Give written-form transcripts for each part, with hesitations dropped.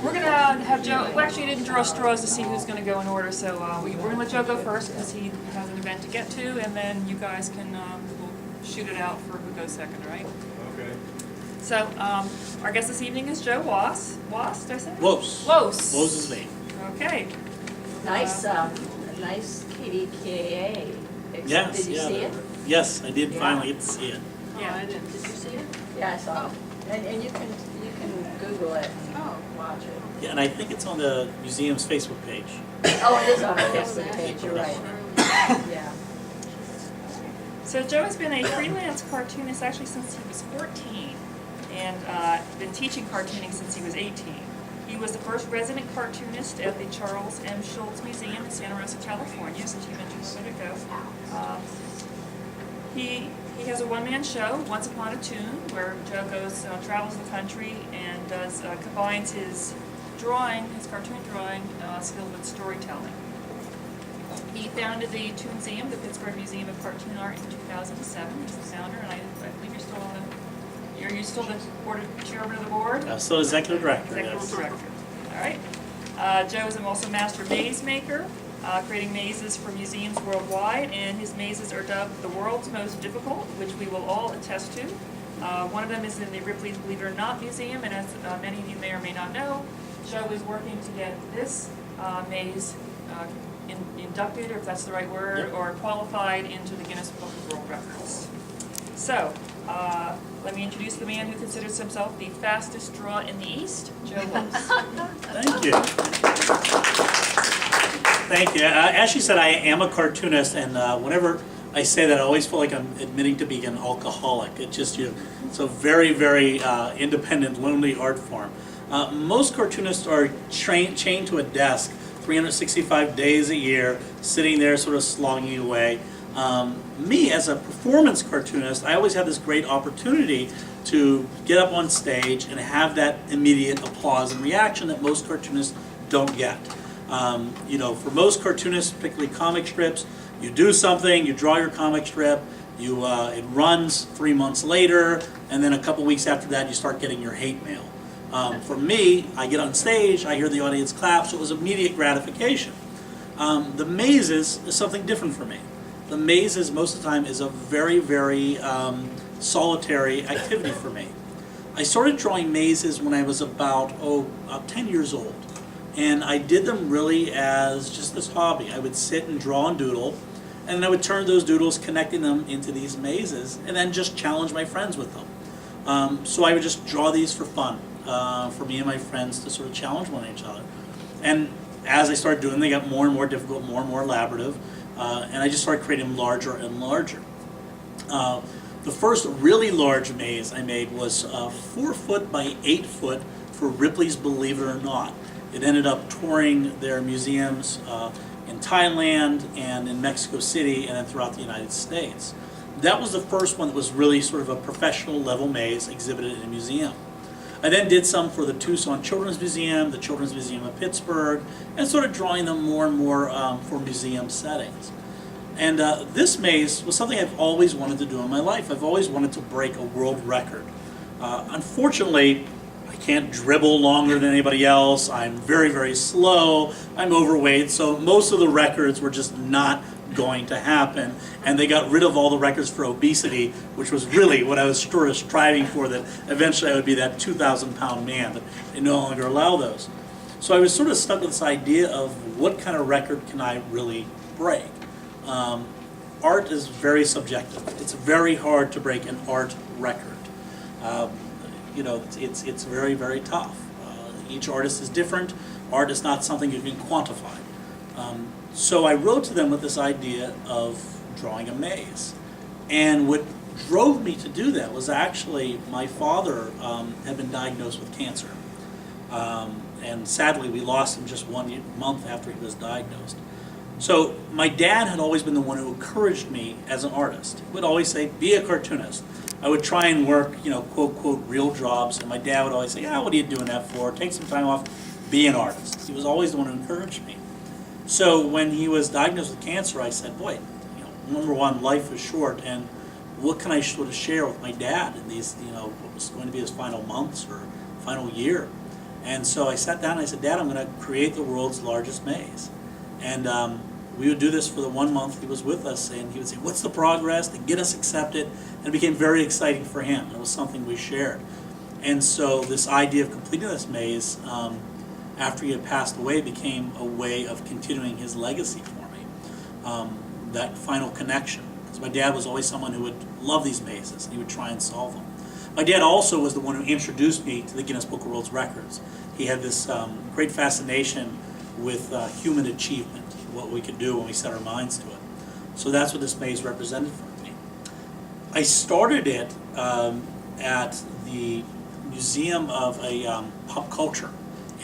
we're going to have Joe, well, actually, he didn't draw straws to see who's going to go in order, so we're going to let Joe go first because he has an event to get to, and then you guys can we'll shoot it out for who goes second, right? Okay. So, our guest this evening is Joe Wos. Wos, did I say? Wos. Wos. Wos is me. Okay. Nice, nice KDKA. Yes, Did you see it? Yes, I did Yeah. finally get to see it. Yeah. I didn't. Did you see it? Yeah, I saw it. And you can Google it. Oh, watch it. Yeah, and I think it's on the museum's Facebook page. Oh, it is on the Facebook page. You're right. Yeah. So Joe has been a freelance cartoonist actually since he was 14, and been teaching cartooning since he was 18. He was the first resident cartoonist at the Charles M. Schulz Museum in Santa Rosa, California, since you mentioned a minute ago. He has a one-man show, Once Upon a Tune, where Joe goes, travels the country and does combines his drawing, his cartoon drawing skills with storytelling. He founded the Toonseum, the Pittsburgh Museum of Cartoon Art, in 2007. He's the founder, and I believe you're still on the, are you still the chairman of the board? I'm still executive director, Executive yes. director. All right. Joe is also a master maze maker, creating mazes for museums worldwide, and his mazes are dubbed the world's most difficult, which we will all attest to. One of them is in the Ripley's Believe It or Not Museum, and as many of you may or may not know, Joe is working to get this maze inducted, or if that's the right word, Yep. or qualified into the Guinness Book of World Records. So, let me introduce the man who considers himself the fastest draw in the East, Joe Wos. Thank you. Thank you. As she said, I am a cartoonist, and whenever I say that, I always feel like I'm admitting to being an alcoholic. It's a very, very independent, lonely art form. Most cartoonists are chained to a desk 365 days a year, sitting there sort of slogging away. Me, as a performance cartoonist, I always have this great opportunity to get up on stage and have that immediate applause and reaction that most cartoonists don't get. For most cartoonists, particularly comic strips, you do something, you draw your comic strip, it runs 3 months later, and then a couple weeks after that you start getting your hate mail. For me, I get on stage, I hear the audience clap, so it was immediate gratification. The mazes is something different for me. The mazes, most of the time, is a very, very solitary activity for me. I started drawing mazes when I was about 10 years old. And I did them really as just this hobby. I would sit and draw and doodle, and then I would turn those doodles, connecting them into these mazes, and then just challenge my friends with them. So I would just draw these for fun, for me and my friends to sort of challenge one another. And as I started doing them, they got more and more difficult, more and more elaborative, and I just started creating them larger and larger. The first really large maze I made was 4 foot by 8 foot for Ripley's Believe It or Not. It ended up touring their museums in Thailand and in Mexico City and then throughout the United States. That was the first one that was really sort of a professional level maze exhibited in a museum. I then did some for the Tucson Children's Museum, the Children's Museum of Pittsburgh, and started drawing them more and more for museum settings. And this maze was something I've always wanted to do in my life. I've always wanted to break a world record. Unfortunately, I can't dribble longer than anybody else. I'm very, very slow. I'm overweight, so most of the records were just not going to happen. And they got rid of all the records for obesity, which was really what I was sort of striving for, that eventually I would be that 2,000-pound man, but they no longer allow those. So I was sort of stuck with this idea of what kind of record can I really break. Art is very subjective. It's very hard to break an art record. It's very, very tough. Each artist is different. Art is not something you can quantify. So I wrote to them with this idea of drawing a maze. And what drove me to do that was actually my father had been diagnosed with cancer. And sadly, we lost him just 1 month after he was diagnosed. So my dad had always been the one who encouraged me as an artist. He would always say, be a cartoonist. I would try and work, quote, quote, real jobs, and my dad would always say, what are you doing that for? Take some time off, be an artist. He was always the one who encouraged me. So when he was diagnosed with cancer, I said, boy, number one, life is short, and what can I sort of share with my dad in these, what was going to be his final months or final year? And so I sat down and I said, Dad, I'm going to create the world's largest maze. And we would do this for the 1 month he was with us, and he would say, what's the progress, to get us accepted, and it became very exciting for him. It was something we shared. And so this idea of completing this maze, after he had passed away, became a way of continuing his legacy for me, that final connection. Because my dad was always someone who would love these mazes, and he would try and solve them. My dad also was the one who introduced me to the Guinness Book of World Records. He had this great fascination with human achievement, what we could do when we set our minds to it. So that's what this maze represented for me. I started it at the Museum of Pop Culture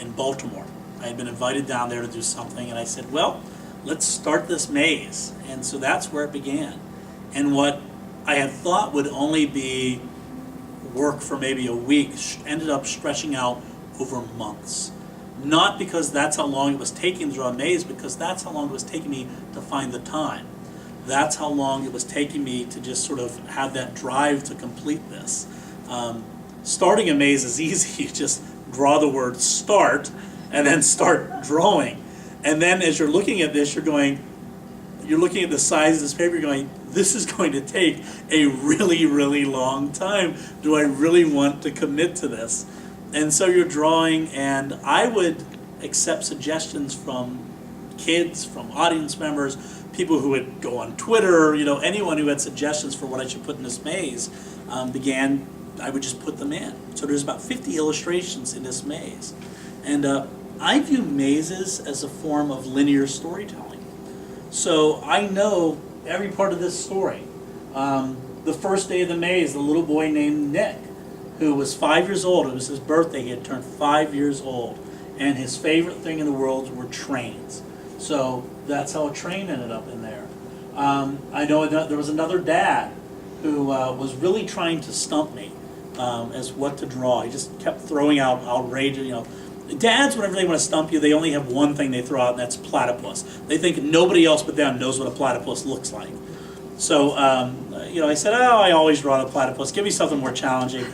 in Baltimore. I had been invited down there to do something, and I said, well, let's start this maze. And so that's where it began. And what I had thought would only be work for maybe a week ended up stretching out over months. Not because that's how long it was taking to draw a maze, because that's how long it was taking me to find the time. That's how long it was taking me to just sort of have that drive to complete this. Starting a maze is easy. You just draw the word start and then start drawing. And then as you're looking at this, you're looking at the size of this paper, you're going, this is going to take a really, really long time. Do I really want to commit to this? And so you're drawing, and I would accept suggestions from kids, from audience members, people who would go on Twitter, anyone who had suggestions for what I should put in this maze, I would just put them in. So there's about 50 illustrations in this maze. And I view mazes as a form of linear storytelling. So I know every part of this story. The first day of the maze, the little boy named Nick, who was 5 years old, it was his birthday, he had turned 5 years old, and his favorite thing in the world were trains. So that's how a train ended up in there. I know there was another dad who was really trying to stump me as what to draw. He just kept throwing out outrageous, dads, whenever they want to stump you, they only have one thing they throw out, and that's platypus. They think nobody else but them knows what a platypus looks like. So, I said, I always draw the platypus. Give me something more challenging.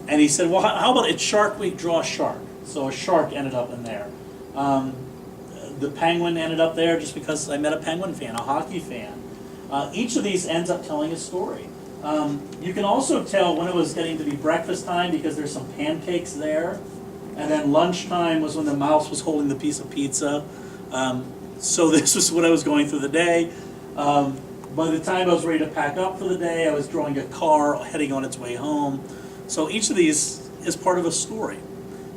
And he said, well, how about it's Shark Week, draw a shark. So a shark ended up in there. The penguin ended up there just because I met a penguin fan, a hockey fan. Each of these ends up telling a story. You can also tell when it was getting to be breakfast time because there's some pancakes there. And then lunchtime was when the mouse was holding the piece of pizza. So this was what I was going through the day. By the time I was ready to pack up for the day, I was drawing a car heading on its way home. So each of these is part of a story.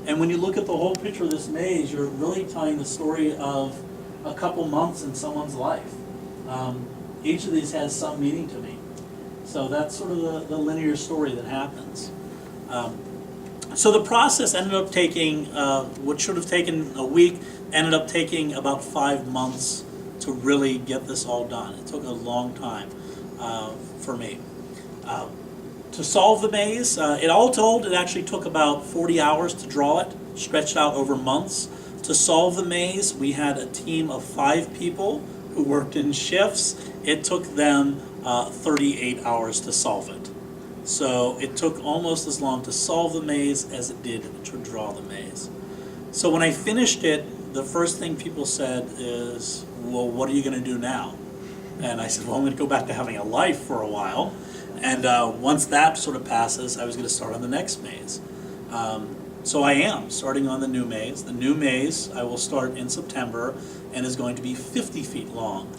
And when you look at the whole picture of this maze, you're really telling the story of a couple months in someone's life. Each of these has some meaning to me. So that's sort of the linear story that happens. So the process ended up taking, what should have taken a week, ended up taking about 5 months to really get this all done. It took a long time for me. To solve the maze, it all told, it actually took about 40 hours to draw it, stretched out over months. To solve the maze, we had a team of 5 people who worked in shifts. It took them 38 hours to solve it. So it took almost as long to solve the maze as it did to draw the maze. So when I finished it, the first thing people said is, well, what are you going to do now? And I said, well, I'm going to go back to having a life for a while. And once that sort of passes, I was going to start on the next maze. So I am starting on the new maze. The new maze I will start in September and is going to be 50 feet long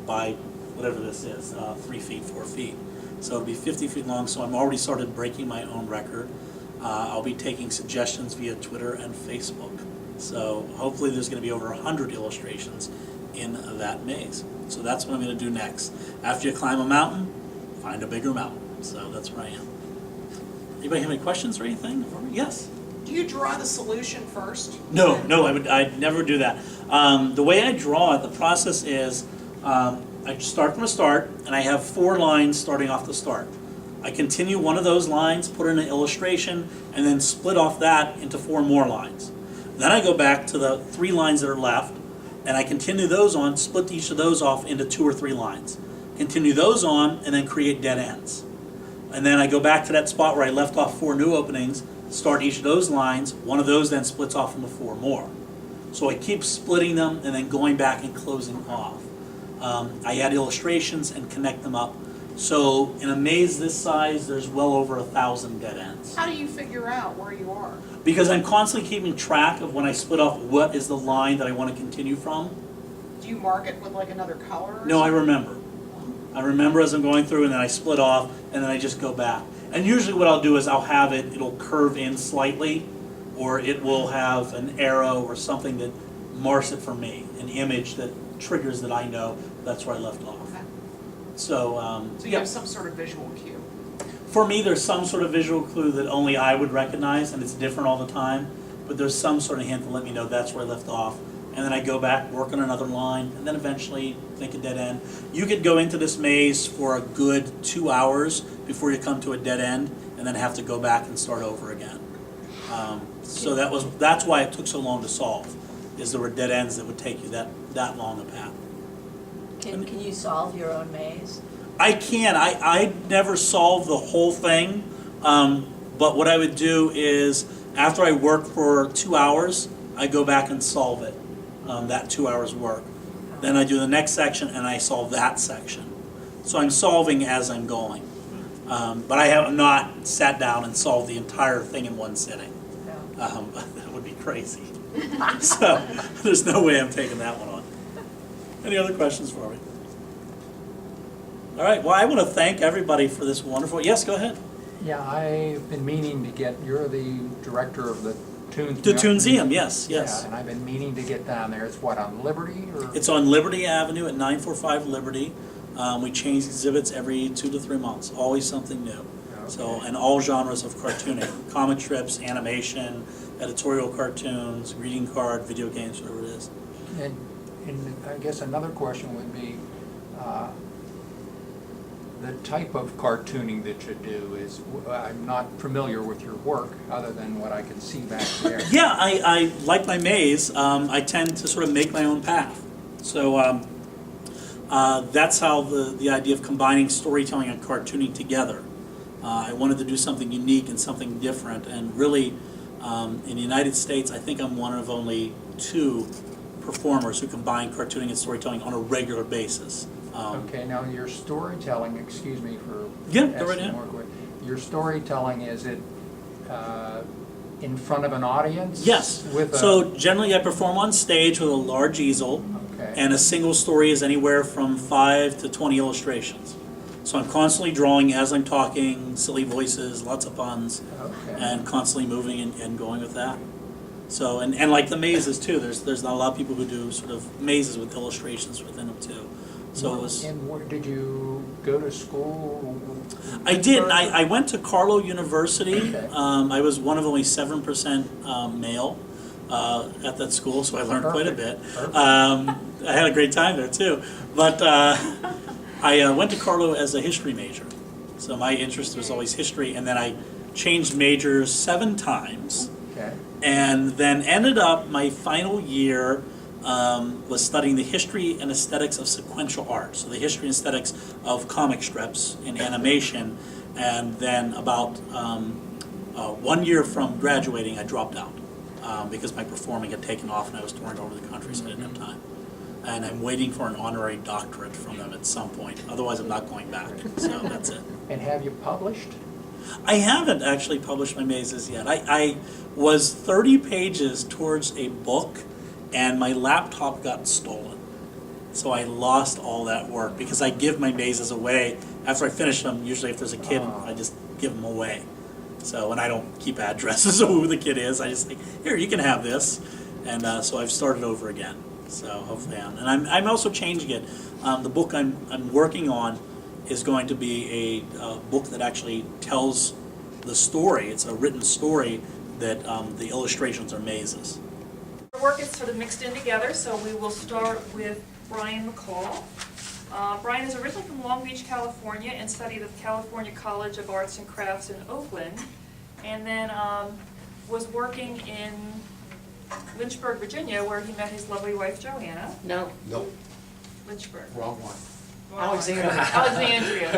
by whatever this is, 3 feet, 4 feet. So it'll be 50 feet long, so I'm already started breaking my own record. I'll be taking suggestions via Twitter and Facebook. So hopefully there's going to be over 100 illustrations in that maze. So that's what I'm going to do next. After you climb a mountain, find a bigger mountain. So that's where I am. Anybody have any questions or anything? Yes? Do you draw the solution first? No, I'd never do that. The way I draw it, the process is I start from a start, and I have 4 lines starting off the start. I continue one of those lines, put in an illustration, and then split off that into 4 more lines. Then I go back to the 3 lines that are left, and I continue those on, split each of those off into 2 or 3 lines. Continue those on, and then create dead ends. And then I go back to that spot where I left off 4 new openings, start each of those lines, one of those then splits off into 4 more. So I keep splitting them and then going back and closing off. I add illustrations and connect them up. So in a maze this size, there's well over 1,000 dead ends. How do you figure out where you are? Because I'm constantly keeping track of when I split off what is the line that I want to continue from. Do you mark it with like another color? Or No, I something? remember. I remember as I'm going through, and then I split off, and then I just go back. And usually what I'll do is I'll have it, it'll curve in slightly, or it will have an arrow or something that marks it for me, an image that triggers that I know that's where I left off. Okay. So, So you yeah. have some sort of visual cue. For me, there's some sort of visual clue that only I would recognize, and it's different all the time, but there's some sort of hint to let me know that's where I left off. And then I go back, work on another line, and then eventually make a dead end. You could go into this maze for a good 2 hours before you come to a dead end, and then have to go back and start over again. So that's why it took so long to solve, is there were dead ends that would take you that long a path. Can you solve your own maze? I can. I never solved the whole thing, but what I would do is after I work for 2 hours, I go back and solve it, that 2 hours work. Then I do the next section and I solve that section. So I'm solving as I'm going. But I have not sat down and solved the entire thing in one sitting. No. That would be crazy. So there's no way I'm taking that one on. Any other questions for me? All right, well, I want to thank everybody for this wonderful, yes, go ahead. Yeah, I've been meaning to get, you're the director of the Tunes. The Tuneseum, yes, Yeah, yes. and I've been meaning to get down there. It's what, on Liberty or? It's on Liberty Avenue at 945 Liberty. We change exhibits every 2 to 3 months, always something new. So, and all genres of cartooning, comic strips, animation, editorial cartoons, greeting card, video games, whatever it is. And I guess another question would be, the type of cartooning that you do is, I'm not familiar with your work, other than what I can see back there. Yeah, I like my maze. I tend to sort of make my own path. So that's how the idea of combining storytelling and cartooning together. I wanted to do something unique and something different, and really, in the United States, I think I'm one of only 2 performers who combine cartooning and storytelling on a regular basis. Okay, now your storytelling, excuse me for Yeah, go right asking ahead. more quick. Your storytelling, is it in front of an audience? Yes. With a, So generally, I perform on stage with a large easel, okay. and a single story is anywhere from 5 to 20 illustrations. So I'm constantly drawing as I'm talking, silly voices, lots of puns, Okay. and constantly moving and going with that. So, and like the mazes too, there's not a lot of people who do sort of mazes with illustrations within them too. So it was, And where, did you go to school? I did, I went to Carlow University. Okay. I was one of only 7% male at that school, so I learned quite a bit. Perfect. I had a great time there too. But I went to Carlow as a history major. So my interest was always history, and then I changed majors 7 times. Okay. And then ended up, my final year was studying the history and aesthetics of sequential art. So the history and aesthetics of comic strips and animation. And then about 1 year from graduating, I dropped out because my performing had taken off and I was touring over the country, so I didn't have time. And I'm waiting for an honorary doctorate from them at some point. Otherwise, I'm not going back. So that's it. And have you published? I haven't actually published my mazes yet. I was 30 pages towards a book, and my laptop got stolen. So I lost all that work because I give my mazes away. After I finish them, usually if there's a kid, I just give them away. So, and I don't keep addresses of who the kid is. I just say, here, you can have this. And so I've started over again. So hopefully and I'm also changing it. The book I'm working on is going to be a book that actually tells the story. It's a written story that the illustrations are mazes. Our work is sort of mixed in together, so we will start with Brian McCall. Brian is originally from Long Beach, California, and studied at the California College of Arts and Crafts in Oakland, and then was working in Lynchburg, Virginia, where he met his lovely wife, Joanna. No. Nope, Lynchburg. wrong one. Alexandria. Alexandria.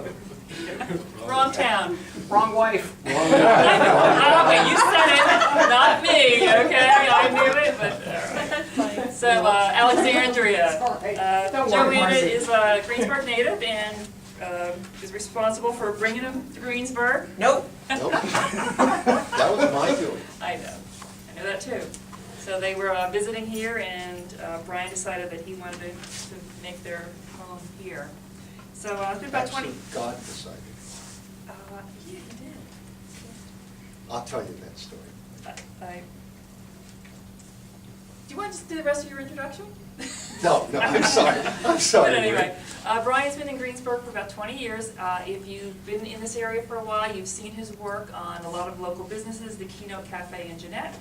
Okay. Wrong town. Wrong wife. Okay, you said it, not me, okay? I knew it, but, all right. That's funny. So, Alexandria. Don't worry, Joanna Marcy. is a Greensburg native and is responsible for bringing him to Greensburg. Nope. Nope. That was my doing. I know that too. So they were visiting here, and Brian decided that he wanted to make their home here. So it's been about 20. Actually, God decided. Yeah, he did. I'll tell you that story. Do you want to just do the rest of your introduction? No, I'm sorry. I'm sorry. But anyway, Brian's been in Greensburg for about 20 years. If you've been in this area for a while, you've seen his work on a lot of local businesses, the Keynote Cafe in Jeanette,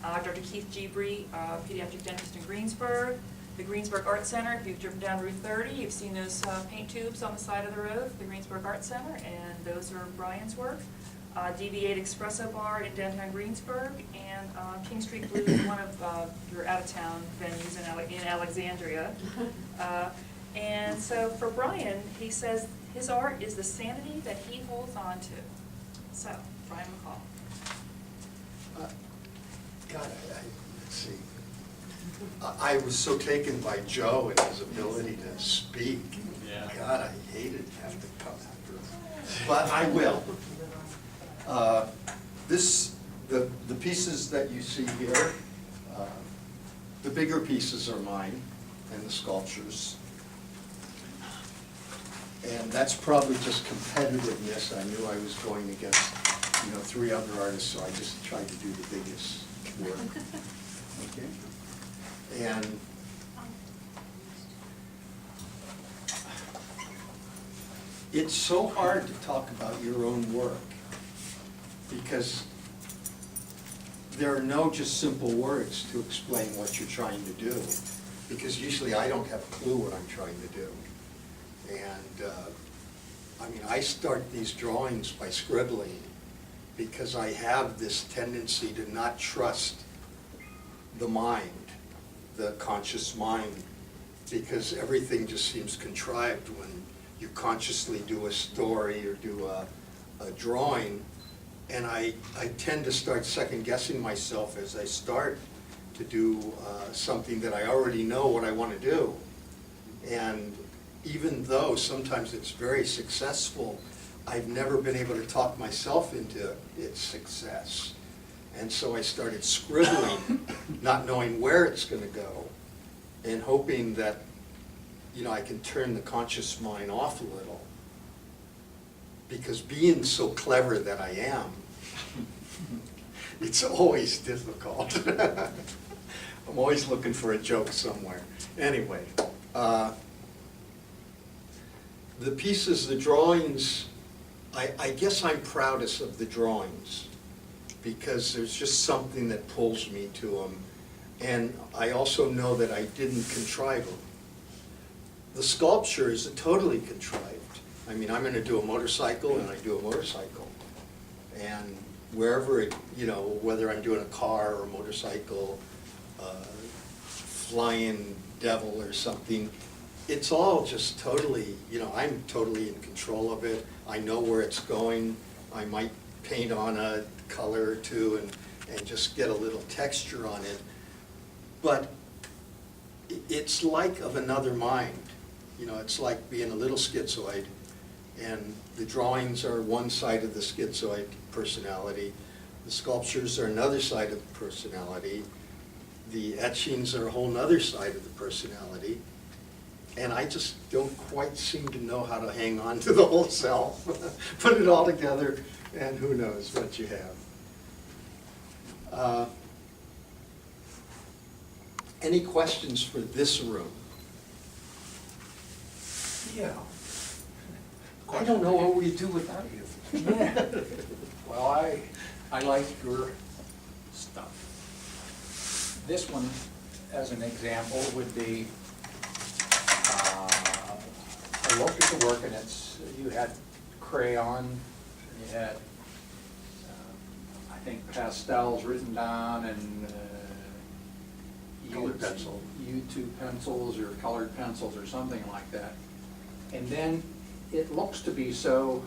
Dr. Keith Gebry, pediatric dentist in Greensburg, the Greensburg Art Center. If you've driven down Route 30, you've seen those paint tubes on the side of the road, the Greensburg Art Center, and those are Brian's work. DV8 Espresso Bar in downtown Greensburg, and King Street Blue is one of your out-of-town venues in Alexandria. And so for Brian, he says his art is the sanity that he holds on to. So, Brian McCall. God, let's see. I was so taken by Joe and his ability to speak. Yeah. God, I hated to have to come after him. But I will. The pieces that you see here, the bigger pieces are mine, and the sculptures. And that's probably just competitiveness. I knew I was going against, 3 other artists, so I just tried to do the biggest work. Okay? And it's so hard to talk about your own work because there are no just simple words to explain what you're trying to do, because usually I don't have a clue what I'm trying to do. And I start these drawings by scribbling because I have this tendency to not trust the mind, the conscious mind, because everything just seems contrived when you consciously do a story or do a drawing. And I tend to start second-guessing myself as I start to do something that I already know what I want to do. And even though sometimes it's very successful, I've never been able to talk myself into its success. And so I started scribbling, not knowing where it's going to go, and hoping that, I can turn the conscious mind off a little. Because being so clever that I am, it's always difficult. I'm always looking for a joke somewhere. Anyway, the pieces, the drawings, I guess I'm proudest of the drawings because there's just something that pulls me to them. And I also know that I didn't contrive them. The sculpture is totally contrived. I'm going to do a motorcycle, and I do a motorcycle. And wherever it, whether I'm doing a car or a motorcycle, flying devil or something, it's all just totally, I'm totally in control of it. I know where it's going. I might paint on a color or two and just get a little texture on it. But it's like of another mind. It's like being a little schizoid. And the drawings are one side of the schizoid personality. The sculptures are another side of the personality. The etchings are a whole other side of the personality. And I just don't quite seem to know how to hang on to the whole self. Put it all together, and who knows what you have. Any questions for this room? Yeah. I don't know what we'd do without you. Yeah. Well, I like your stuff. This one, as an example, would be, I looked at the work and you had crayon, you had, I think pastels written down and Colored pencil. U2 pencils or colored pencils or something like that. And then it looks to be so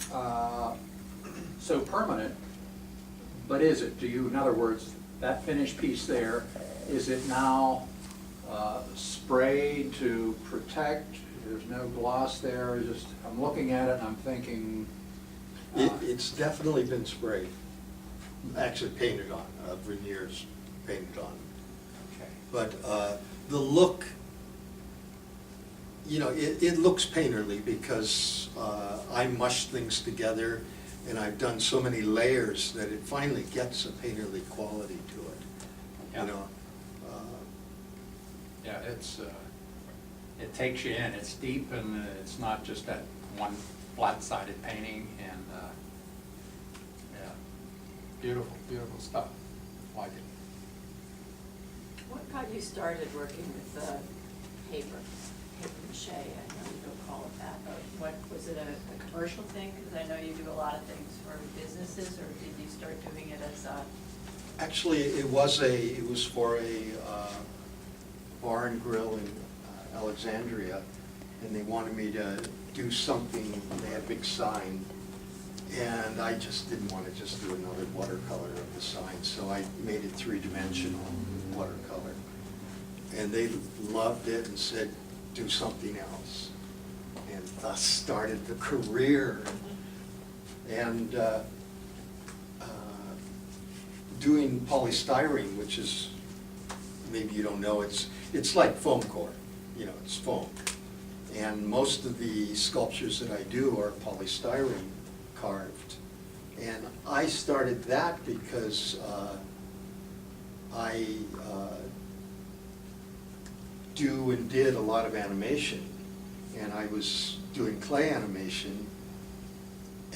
So permanent, but is it? Do you, in other words, that finished piece there, is it now sprayed to protect? There's no gloss there, just, I'm looking at it and I'm thinking, It's definitely been sprayed, actually painted on, veneers painted on. okay. But the look, you know, it looks painterly because I mush things together and I've done so many layers that it finally gets a painterly quality to it, Yeah. you know. Yeah, it takes you in, it's deep and it's not just that one flat-sided painting and, yeah, beautiful, beautiful stuff, like it. What got you started working with paper mache? I know you don't call it that, but what, was it a commercial thing? Because I know you do a lot of things for businesses, or did you start doing it as a? Actually, it was for a bar and grill in Alexandria, and they wanted me to do something, they had a big sign, and I just didn't want to just do another watercolor of the sign, so I made it three-dimensional watercolor. And they loved it and said, do something else. And thus started the career. And doing polystyrene, which is, maybe you don't know, it's like foam core, you know, it's foam. And most of the sculptures that I do are polystyrene carved. And I started that because I do and did a lot of animation. And I was doing clay animation.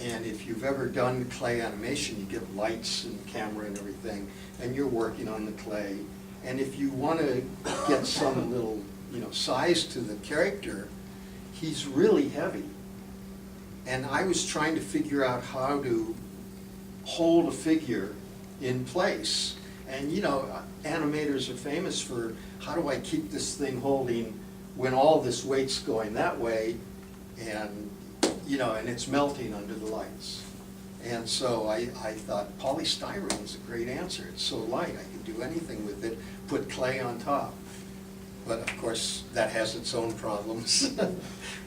And if you've ever done clay animation, you get lights and camera and everything, and you're working on the clay. And if you want to get some little, you know, size to the character, he's really heavy. And I was trying to figure out how to hold a figure in place. And you know, animators are famous for, how do I keep this thing holding when all this weight's going that way, and you know, and it's melting under the lights. And so I thought polystyrene is a great answer. It's so light, I can do anything with it, put clay on top. But of course, that has its own problems,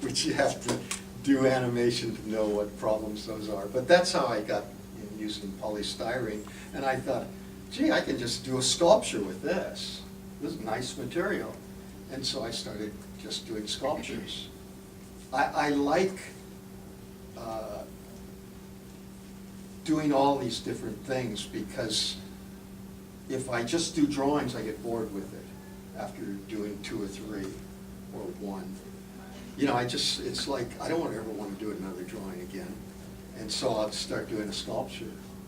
which you have to do animation to know what problems those are. But that's how I got in using polystyrene. And I thought, gee, I can just do a sculpture with this. This is nice material. And so I started just doing sculptures. I like doing all these different things, because if I just do drawings, I get bored with it after doing 2 or 3 or 1. You know, it's like, I don't ever want to do another drawing again. And so I'll start doing a sculpture.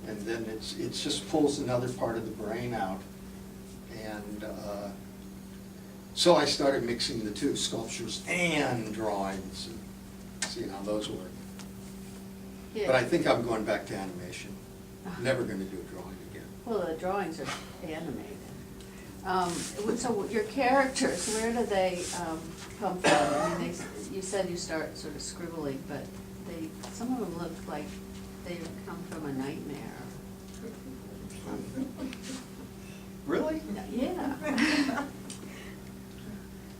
And then it just pulls another part of the brain out. And so I started mixing the two, sculptures and drawings, and seeing how those work. But I think I'm going back to animation. Never going to do a drawing again. Well, the drawings are animated. So your characters, where do they come from? I mean, you said you start sort of scribbling, but some of them look like they come from a nightmare. Really? Yeah.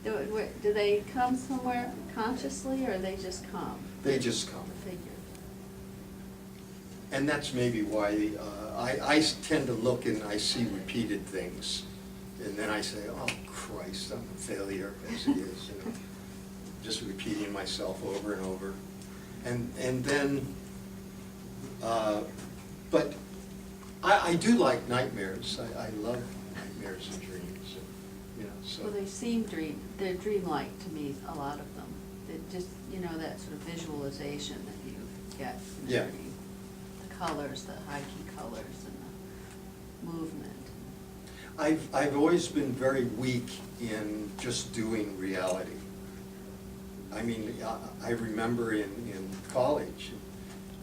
Do they come somewhere consciously, or they just come? They just come. Figures. And that's maybe why I tend to look and I see repeated things. And then I say, oh Christ, I'm a failure as it is, you know. Just repeating myself over and over. And then, but I do like nightmares. I love nightmares and dreams, you know, so. Well, they're dreamlike to me, a lot of them. They're just, you know, that sort of visualization that you get in a Yeah. dream. The colors, the high key colors, and the movement. I've always been very weak in just doing reality. I mean, I remember in college,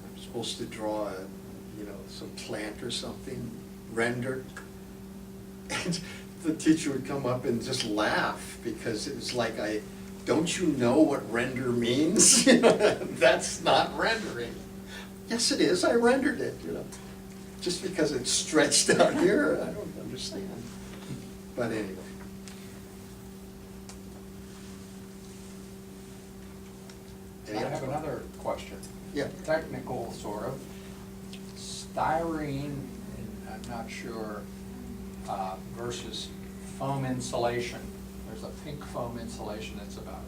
I'm supposed to draw some plant or something, render. And the teacher would come up and just laugh, because it was like, don't you know what render means? That's not rendering. Yes, it is, I rendered it, you know. Just because it's stretched out here, I don't understand. But anyway. I have another question. Yeah. Technical, sort of. Styrene, and I'm not sure, versus foam insulation. There's a pink foam insulation that's about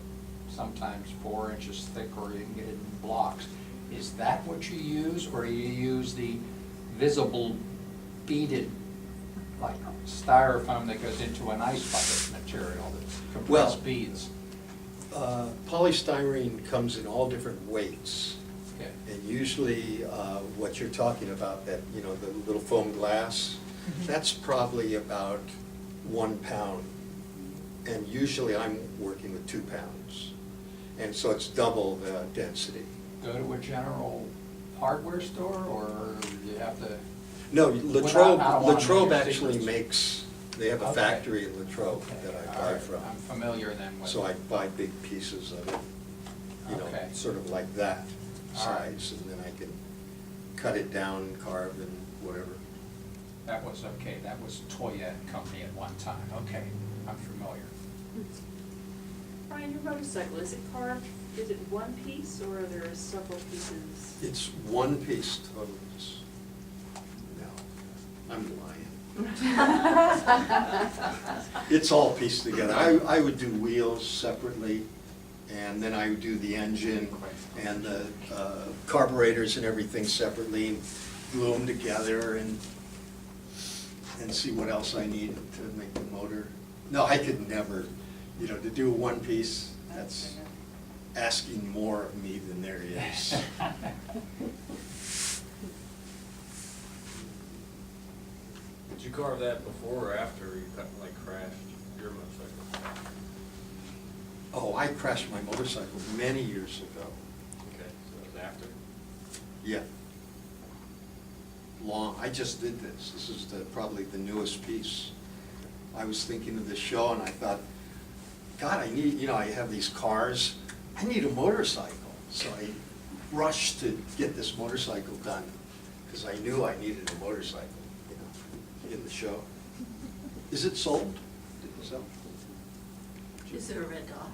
sometimes 4 inches thick, or you can get it in blocks. Is that what you use, or do you use the visible beaded, like styrofoam that goes into an ice bucket material that's Well, compressed beads? Polystyrene comes in all different weights. Okay. And usually, what you're talking about, that, you know, the little foam glass, that's probably about 1 pound. And usually I'm working with 2 pounds. And so it's double the density. Go to a general hardware store, or you have to? No, I don't wanna know Latrobe your actually secrets. makes, they have a Okay. factory in Latrobe Okay, that I all buy right. from. I'm familiar then with. So I buy big pieces of it, you know, Okay. sort of like that All right. size, and then I can cut it down, carve, and whatever. That was okay, that was Toya and Company at one time, okay, I'm familiar. Brian, your motorcycle, is it carved, is it one piece or are there several pieces? It's one piece total. No, I'm lying. It's all pieced together. I would do wheels separately, and then I would do the engine and the carburetors and everything separately, and glue them together and see what else I need to make the motor. No, I could never, you know, to do one piece, that's asking more of me than there is. Did you carve that before or after you crashed your motorcycle? Oh, I crashed my motorcycle many years ago. Okay, so it was after. Yeah. I just did this. This is probably the newest piece. I was thinking of this show and I thought, God, I need, you know, I have these cars, I need a motorcycle. So I rushed to get this motorcycle done, because I knew I needed a motorcycle, you know, in the show. Is it sold? Did it sell? Is there a red dot?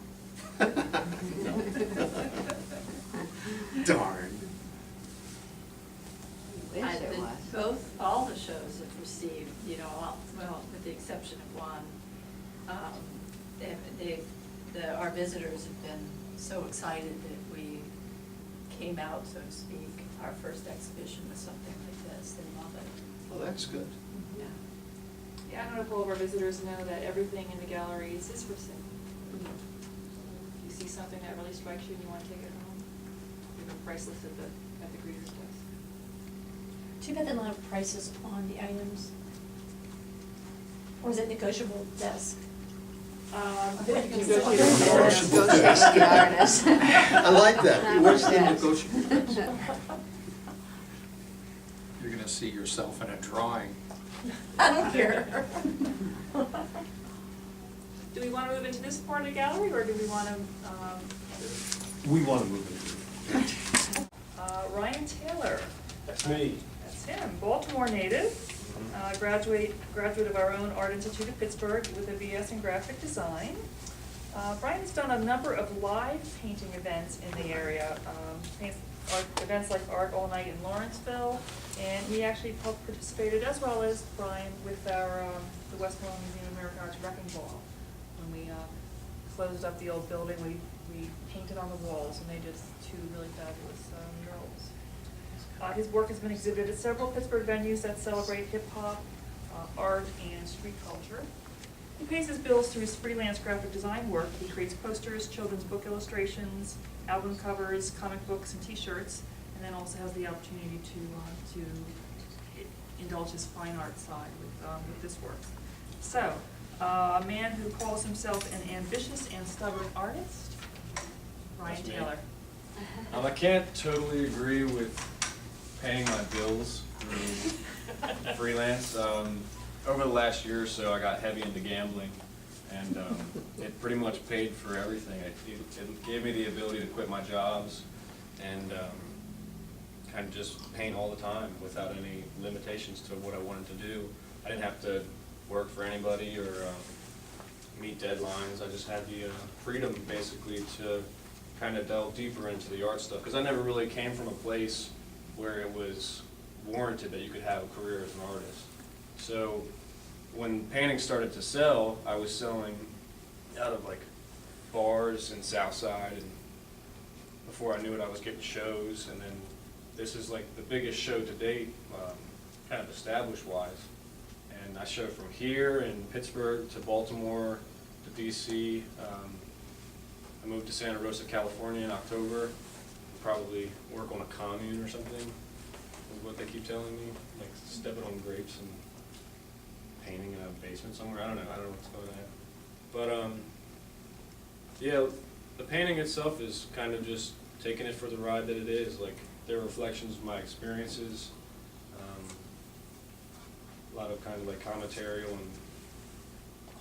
Darn. Wish there was. All the shows have received, you know, well, with the exception of one, our visitors have been so excited that we came out, so to speak. Our first exhibition was something like this, they love it. Well, that's good. Yeah. Yeah, I don't know if all of our visitors know that everything in the galleries is for sale. If you see something that really strikes you and you want to take it home, we have a price list at the greeter's desk. Too bad they don't have prices on the items. Or is it negotiable desk? Negotiable Negotiate desk. with the artist. I like that. Where's the Yes. negotiable? You're gonna see yourself in a drawing. I don't care. Do we want to move into this part of the gallery, or do we want to, We want to move into Ryan Taylor? That's me. That's him, Baltimore native, graduate of our own Art Institute of Pittsburgh with a BS in graphic design. Brian's done a number of live painting events in the area, events like Art All Night in Lawrenceville, and he actually participated, as well as Brian, with our, the Westmoreland Museum of American Art's Wrecking Ball. When we closed up the old building, we painted on the walls, and they did 2 really fabulous murals. His work has been exhibited at several Pittsburgh venues that celebrate hip-hop, art, and street culture. He pays his bills through his freelance graphic design work. He creates posters, children's book illustrations, album covers, comic books, and T-shirts, and then also has the opportunity to indulge his fine art side with this work. So, a man who calls himself an ambitious and stubborn artist, Ryan That's me. Taylor. I can't totally agree with paying my bills through freelance. Over the last year or so, I got heavy into gambling, and it pretty much paid for everything. It gave me the ability to quit my jobs and kind of just paint all the time without any limitations to what I wanted to do. I didn't have to work for anybody or meet deadlines. I just had the freedom basically to kind of delve deeper into the art stuff, because I never really came from a place where it was warranted that you could have a career as an artist. So when paintings started to sell, I was selling out of like bars in Southside, and before I knew it, I was getting shows, and then this is like the biggest show to date, kind of established wise. And I show from here in Pittsburgh to Baltimore to DC. I moved to Santa Rosa, California in October. Probably work on a commune or something, is what they keep telling me. Like stepping on grapes and painting in a basement somewhere. I don't know what's going to happen. But yeah, the painting itself is kind of just taking it for the ride that it is. Like, they're reflections of my experiences. A lot of kind of like commentary on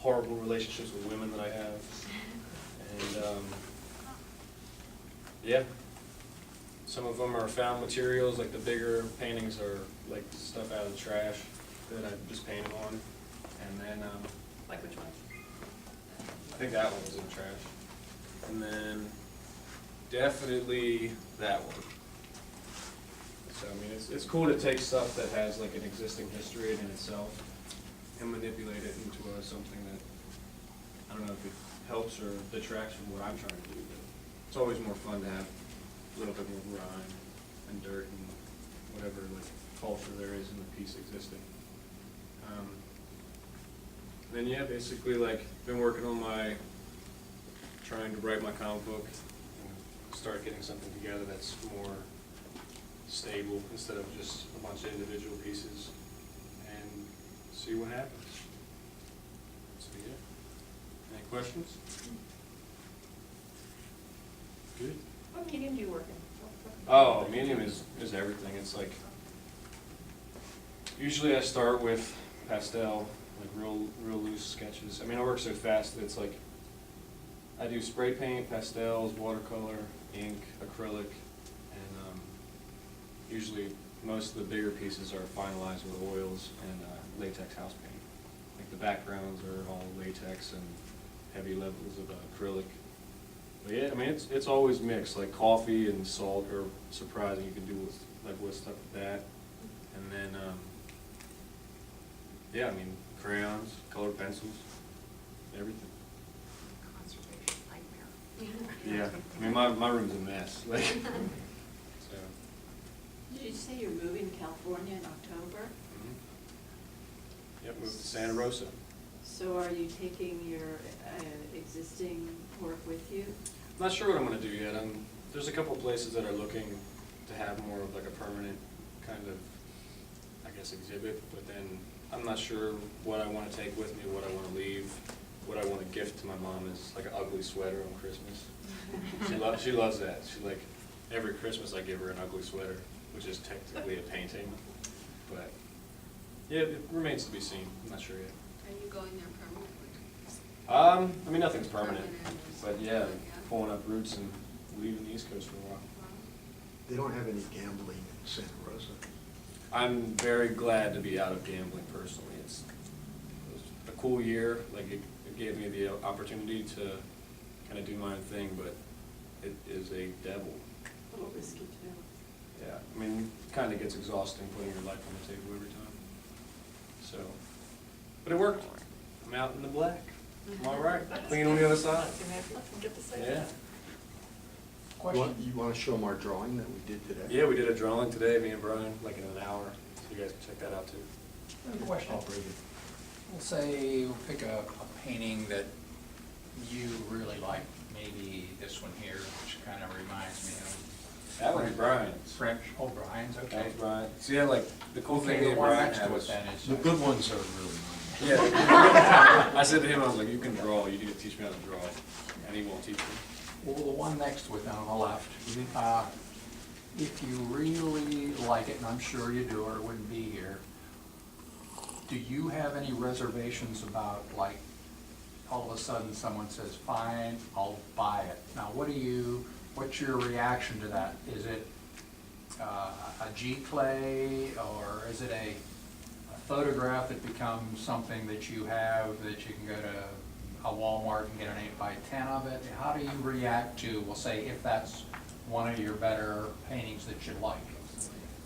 horrible relationships with women that I have. And yeah, some of them are found materials, like the bigger paintings are like stuff out of the trash that I just painted on. And then, Like which one? I think that one was in the trash. And then definitely that one. So, I mean, it's cool to take stuff that has like an existing history in itself and manipulate it into something that, I don't know if it helps or detracts from what I'm trying to do, but it's always more fun to have a little bit more grime and dirt and whatever like culture there is in the piece existing. Then yeah, basically like been working on trying to write my comic book and start getting something together that's more stable instead of just a bunch of individual pieces, and see what happens. So yeah. Any questions? Good. What medium do you work in? Oh, medium is everything. It's like, usually I start with pastel, like real loose sketches. I mean, I work so fast that it's like, I do spray paint, pastels, watercolor, ink, acrylic, and usually most of the bigger pieces are finalized with oils and latex house paint. Like the backgrounds are all latex and heavy levels of acrylic. But yeah, I mean, it's always mixed. Like coffee and salt are surprising. You can do with stuff like that. And then, yeah, I mean, crayons, colored pencils, everything. Conservation nightmare. Yeah, I mean, my room's a mess. Like, so. Did you say you're moving to California in October? Yep, moved to Santa Rosa. So are you taking your existing work with you? Not sure what I'm gonna do yet. There's a couple places that are looking to have more of like a permanent kind of, I guess, exhibit, but then I'm not sure what I wanna take with me, what I wanna leave. What I wanna gift to my mom is like an ugly sweater on Christmas. She loves that. She like, every Christmas I give her an ugly sweater, which is technically a painting, but yeah, it remains to be seen. I'm not sure yet. Are you going there permanently? I mean, nothing's permanent, but yeah, pulling up roots and leaving the East Coast for a while. They don't have any gambling in Santa Rosa. I'm very glad to be out of gambling personally. It was a cool year. Like it gave me the opportunity to kind of do my own thing, but it is a devil. A little risky too. Yeah, I mean, it kind of gets exhausting putting your life on the table every time. So, but it worked. I'm out in the black. I'm all right. Clean on the other side. Get to say Yeah. that. You want to show them our drawing that we did today? Yeah, we did a drawing today, me and Brian, like in an hour. So you guys can check that out too. I have a question. I'll bring it. We'll say, we'll pick a painting that you really like, maybe this one here, which kind of reminds me of. That would be Brian's. French O'Brien's, okay. That was Brian. See, yeah, like the cool thing Okay, me the and one Brian next had to it was. then is. The good ones are really Yeah. I said to him, I was like, you can draw, you need to teach me how to draw. And he won't teach me. Well, the one next to it down on the left. If you really like it, and I'm sure you do, or it wouldn't be here, do you have any reservations about, like, all of a sudden someone says, fine, I'll buy it? Now, what's your reaction to that? Is it a G clay, or is it a photograph that becomes something that you have, that you can go to a Walmart and get an 8x10 of it? How do you react to, we'll say, if that's one of your better paintings that you like?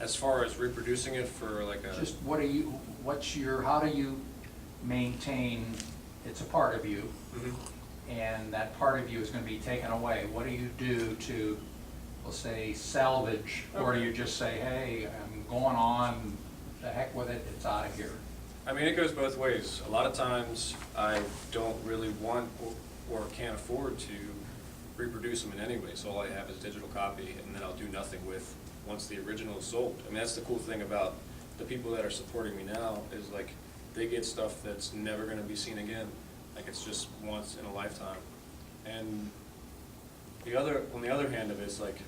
As far as reproducing it for like a. Just how do you maintain, it's a part of you, Mhm. and that part of you is gonna be taken away. What do you do to, we'll say, salvage, or do you just say, hey, I'm going on, the heck with it, it's out of here? I mean, it goes both ways. A lot of times I don't really want or can't afford to reproduce them in any way, so all I have is digital copy, and then I'll do nothing with once the original is sold. I mean, that's the cool thing about the people that are supporting me now, is like, they get stuff that's never gonna be seen again. Like, it's just once in a lifetime. And on the other hand of it, it's like,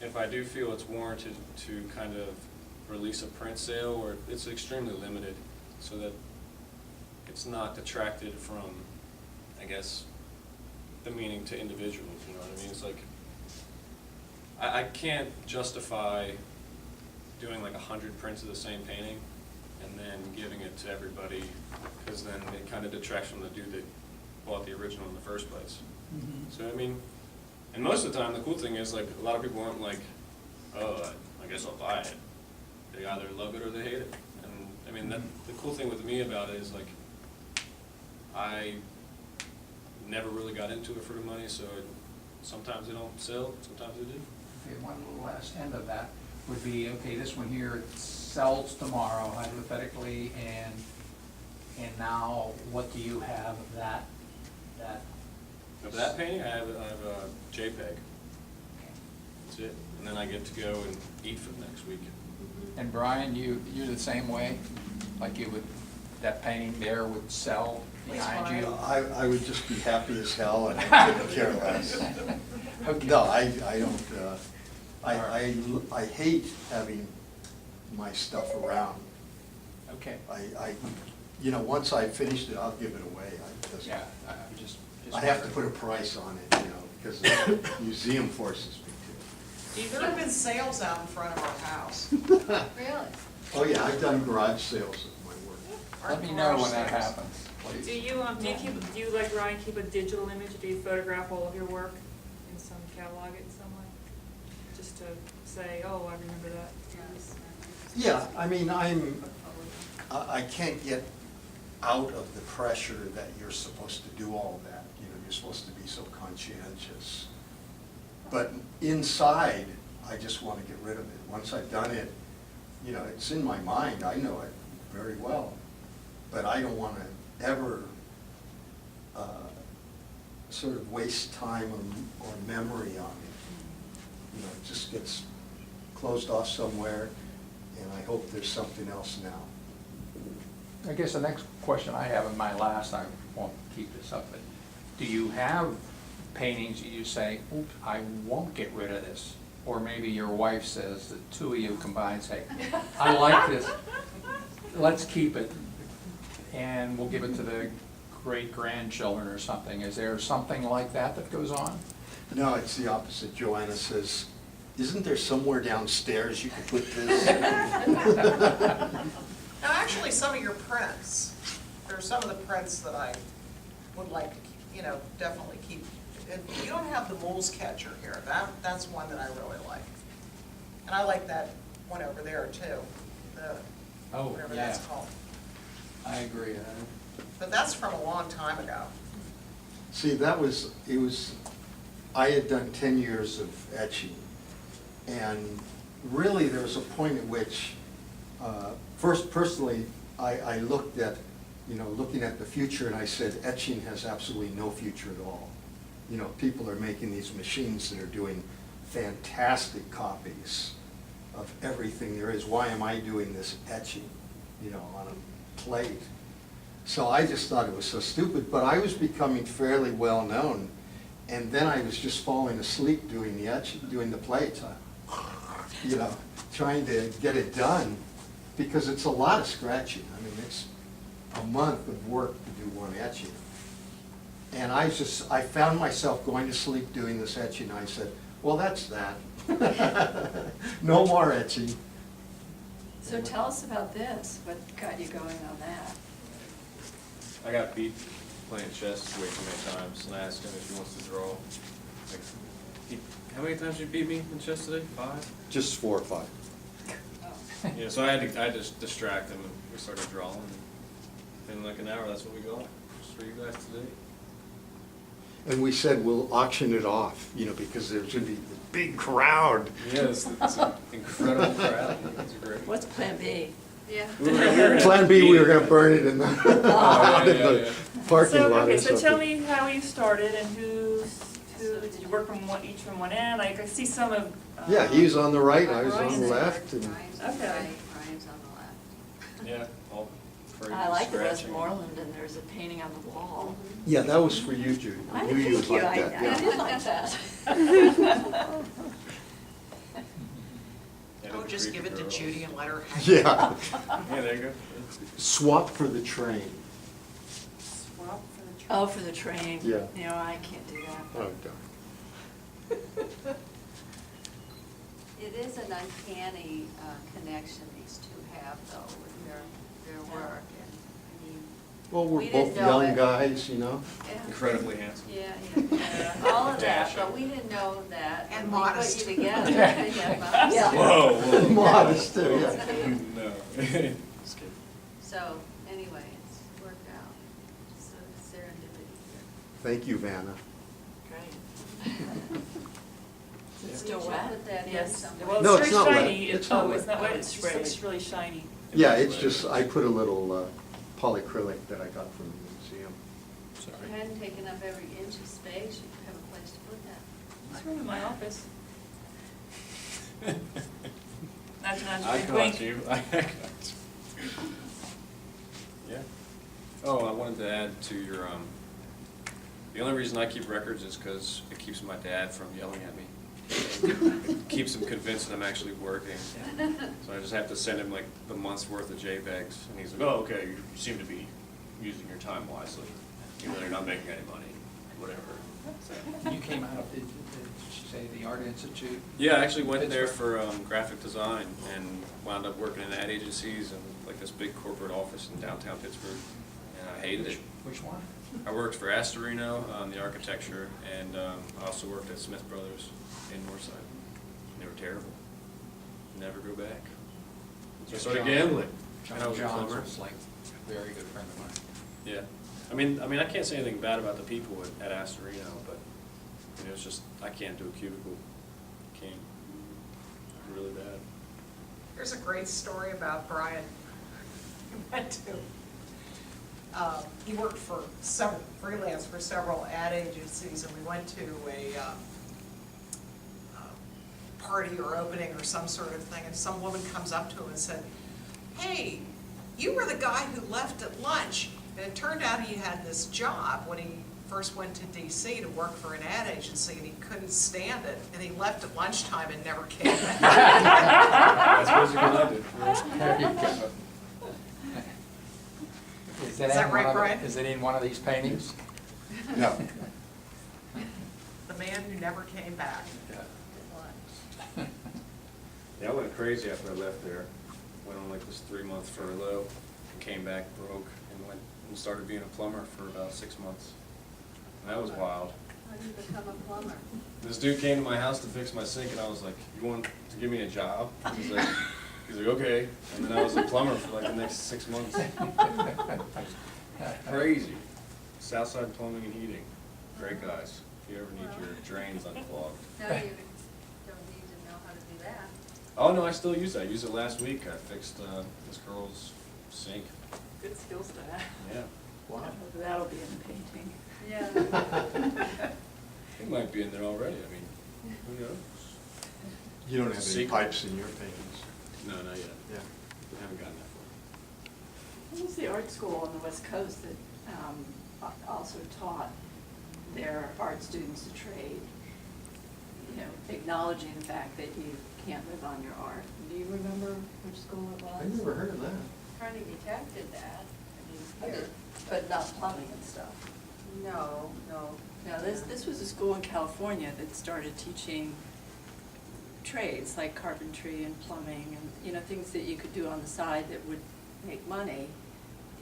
if I do feel it's warranted to kind of release a print sale, or it's extremely limited, so that it's not detracted from, I guess, the meaning to individuals, you know what I mean? It's like, I can't justify doing like 100 prints of the same painting and then giving it to everybody, because then it kind of detracts from the dude that bought the original in the first place. So I mean, and most of the time, the cool thing is, like, a lot of people aren't like, oh, I guess I'll buy it. They either love it or they hate it. And I mean, the cool thing with me about it is, like, I never really got into it for the money, so sometimes they don't sell, sometimes they do. Okay, one little last end of that would be, okay, this one here, it sells tomorrow hypothetically, and now what do you have of that? Of that painting, I have a JPEG. That's it. And then I get to go and eat for the next week. And Brian, you're the same way? Like you would, that painting there would sell behind you? I would just be happy as hell and I couldn't care less. Okay. No, I don't, I hate having my stuff around. Okay. You know, once I've finished it, I'll give it away. Yeah, I just. I have to put a price on it, you know, because the museum forces me There have been sales out in front of our house. Really? to. Oh, yeah, I've done garage sales of my work. Let me know when that happens, Do please. you like Ryan keep a digital image, or do you photograph all of your work in some catalog it in some way? Just to say, oh, I remember that. Yeah, I mean, I can't get out of the pressure that you're supposed to do all that. You know, you're supposed to be so conscientious. But inside, I just want to get rid of it. Once I've done it, you know, it's in my mind, I know it very well. But I don't want to ever sort of waste time or memory on it. You know, it just gets closed off somewhere, and I hope there's something else now. I guess the next question I have, and my last, I won't keep this up, but do you have paintings that you say, oops, I won't get rid of this? Or maybe your wife says, the two of you combined say, I like this, let's keep it, and we'll give it to the great-grandchildren or something. Is there something like that goes on? No, it's the opposite. Joanna says, isn't there somewhere downstairs you could put this? Now, actually, some of your prints, there are some of the prints that I would like to, you know, definitely keep. You don't have the mole's catcher here. That's one that I really like. And I like that one over there too, Oh, whatever yeah. that's called. I agree. But that's from a long time ago. See, I had done 10 years of etching. And really, there was a point at which, personally, I looked at, you know, looking at the future, and I said, etching has absolutely no future at all. You know, people are making these machines that are doing fantastic copies of everything there is. Why am I doing this etching, you know, on a plate? So I just thought it was so stupid, but I was becoming fairly well-known, and then I was just falling asleep doing the etching, doing the plates, you know, trying to get it done, because it's a lot of scratching. I mean, it's a month of work to do one etching. And I found myself going to sleep doing this etching, and I said, well, that's that. No more etching. So tell us about this, what got you going on that? I got beat playing chess way too many times, and I asked him if he wants to draw. Like, how many times did you beat me in chess today? 5? Just 4 or 5. Yeah, so I had to just distract him, and we started drawing. And in like an hour, that's what we got. Just for you guys today. And we said we'll auction it off, you know, because there's gonna be a big crowd. Yeah, it's an incredible crowd. It's great. What's Plan B? Yeah. Plan B, we were gonna burn it in the, yeah, in the yeah. parking So, lot or okay, so tell something. me how you started and who, did you work from each from one end? Like, I see some of. Yeah, he was on the right, I was on Ryan's the there. left, and Ryan's on the Okay. right, Ryan's on the left. Yeah, all for I like the scratching. Westmoreland, and there's a painting on the wall. yeah, that was for you, Judy. I knew you would thank you, like I that, yeah. did like that. Yeah, Oh, the just give it creepy to girls. Judy and let her hang. Yeah, Yeah, there you go. swap for the train. Swap for the trip. Oh, for the train. Yeah. You know, I can't do that. Oh, darn. It is an uncanny connection these two have, though, with their work, and, I mean, Well, we're We didn't both know young it. guys, you know? yeah. Incredibly handsome. Yeah, all of that, Dashing. but we didn't know that. And when we modest. put you together. Yeah, modest. Yeah. Whoa, whoa. Modest, too, yeah. No. Just kidding. So, anyway, it's worked out. So serendipity Thank you, Vanna. Great. here. It's still We should wet? put that in Yes, somewhere. well, No, it's it's very not wet. shiny. It's not Oh, wet. it's not wet, It's it's sprayed. just really shiny. Yeah, it's just, I put a little polyacrylic that I got from the museum. If you hadn't taken up every inch of space, you could have a place to put that. It's room in my office. Not to I wink, caught wink. you. I got you. Yeah. Oh, I wanted to add to your, the only reason I keep records is because it keeps my dad from yelling at me. It keeps him convinced that I'm actually working. So I just have to send him like the month's worth of JPEGs, and he's like, oh, okay, you seem to be using your time wisely, even though you're not making any money, whatever. So- You came out of, did you say the Art Institute? Yeah, I actually went there Pittsburgh. for graphic design and wound up working in ad agencies and like this big corporate office in downtown Pittsburgh, and I hated it. Which one? I worked for Astorino on the architecture, and I also worked at Smith Brothers in Northside. They were terrible. Never go back. So I started John- gambling. John And I was a Johns plumber. was like a very good friend of mine. Yeah. I mean, I can't say anything bad about the people at Astorino, but you know, it's just I can't do a cubicle. Can't. Really bad. Here's a great story about Brian. He went to, he worked for freelance for several ad agencies, and we went to a party or opening or some sort of thing, and some woman comes up to him and said, hey, you were the guy who left at lunch. And it turned out he had this job when he first went to DC to work for an ad agency, and he couldn't stand it, and he left at lunchtime and never came back. That's basically what I did. There you go. Is that right, Brian? Is it in one of these paintings? No. The man who never came back. Yeah, I went crazy after I left there. Went on like this 3-month furlough, and came back broke, and went and started being a plumber for about 6 months. And that was wild. How do you become a plumber? This dude came to my house to fix my sink, and I was like, you want to give me a job? He's like, okay. And then I was a plumber for like the next 6 months. Crazy. Southside Plumbing and Heating. Great guys. If you ever need your drains unclogged. No, you don't need to know how to do that. Oh, no, I still use it. I used it last week. I fixed this girl's sink. Good skills to have. Yeah. Wow. That'll be in the painting. Yeah. It might be in there already. I mean, who knows? You don't have any Secret. pipes in your paintings. No, not yet. Yeah. We haven't gotten that far. What was the art school on the West Coast that also taught their art students to trade? You know, acknowledging the fact that you can't live on your art. Do you remember which school it was? I never heard of that. Carnegie Tech did that. I mean, here. But not plumbing and stuff. No. No, this was a school in California that started teaching trades, like carpentry and plumbing, and, you know, things that you could do on the side that would make money.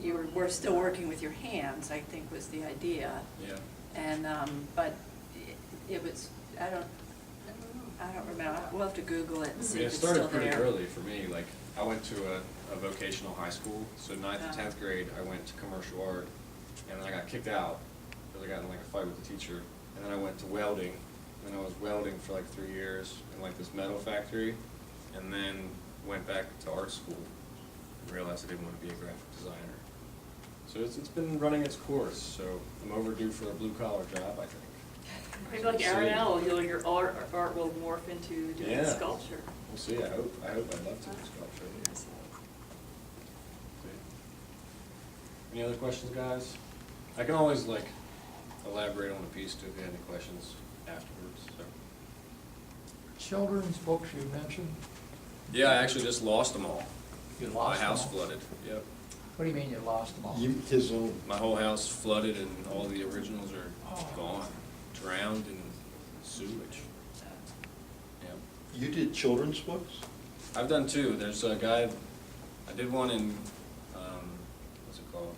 We're still working with your hands, I think was the idea. Yeah. And, but it was, I don't remember, we'll have to Google it and see Yeah, if it it's still there. started pretty early for me. Like, I went to a vocational high school, so 9th and 10th grade, I went to commercial art, and then I got kicked out because I got in like a fight with the teacher. And then I went to welding, and I was welding for like 3 years in like this metal factory, and then went back to art school and realized I didn't want to be a graphic designer. So it's been running its course, so I'm overdue for a blue collar job, I think. Maybe like See. Ariel, your art will morph into doing Yeah. sculpture. We'll see, I hope I'd love to do sculpture. See. Any other questions, guys? I can always like elaborate on a piece too if you have any questions afterwards, so. Children's books you mentioned, Yeah, I actually just lost them all. you My lost them house all? flooded, yep. What do you mean you lost them all? His own. My whole house flooded and all the originals are Oh. gone, drowned in sewage. Yep. You did children's books? I've done two. There's a guy, I did one in, what's it called?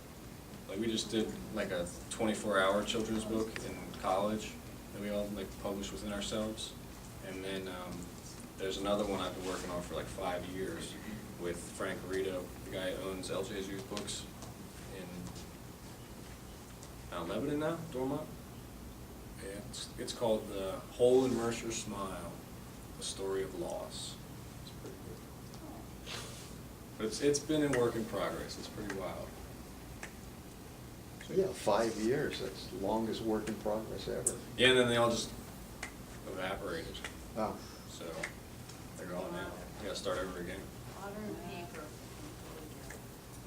Like, we just did like a 24-hour children's book in college that we all like published within ourselves. And then there's another one I've been working on for like 5 years with Frank Rito, the guy who owns LJ's Youth Books in Mount Lebanon now, Dormont. Yeah, it's called The Hole in Mercer's Smile, A Story of Loss. It's pretty good. But it's been in work in progress. It's pretty wild. So yeah, 5 years, that's the longest work in progress ever. Yeah, and then they all just evaporated. Wow. So they're gone now. I gotta start over again. Modern paper.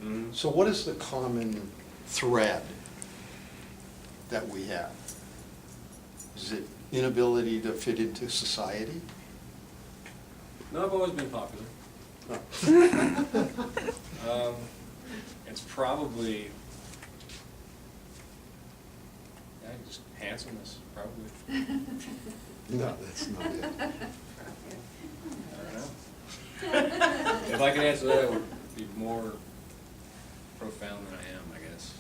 Mm-hmm. So what is the common thread that we have? Is it inability to fit into society? No, I've always been popular. It's probably, yeah, just handsomeness, probably. No, that's not it. I don't know. If I could answer that, it would be more profound than I am, I guess.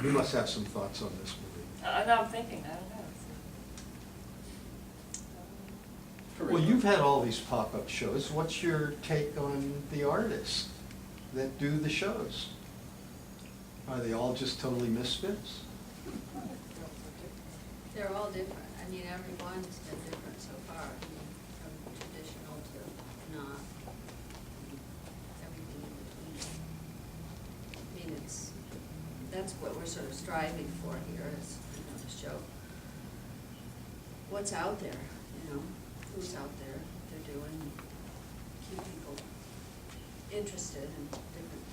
You must have some thoughts on this movie. No, I'm thinking, I don't know. Well, you've had all these pop-up shows. What's your take on the artists that do the shows? Are they all just totally misfits? They're all different. I mean, everyone's been different so far. I mean, from traditional to not. Everything in between. I mean, that's what we're sort of striving for here is, you know, to show what's out there, you know, who's out there, what they're doing, keep people interested in different